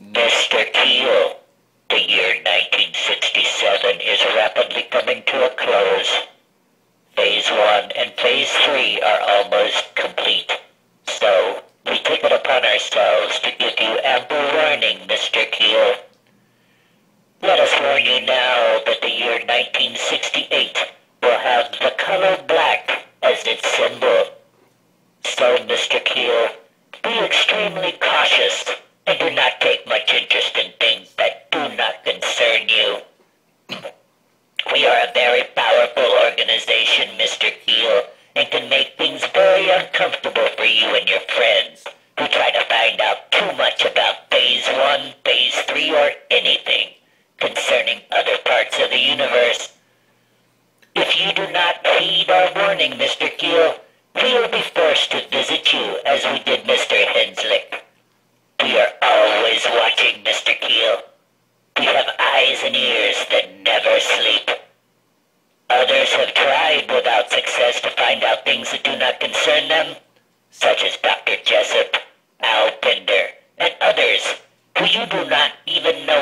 Mr. Keel, the year 1967 is rapidly coming to a close. Phase 1 and Phase 3 are almost complete. So, we take it upon ourselves to give you ample warning, Mr. Keel. Let us warn you now that the year 1968 will have the color black as its symbol. So, Mr. Keel, be extremely cautious and do not take much interest in things that do not concern you. We are a very powerful organization, Mr. Keel, and can make things very uncomfortable for you and your friends who try to find out too much about Phase 1, Phase 3, or anything concerning other parts of the universe. If you do not heed our warning, Mr. Keel, we will be forced to visit you as we did Mr. Henslick. We are always watching, Mr. Keel. We have eyes and ears that never sleep. Others have tried without success to find out things that do not concern them, such as Dr. Jessup, Al Bender, and others who you do not even know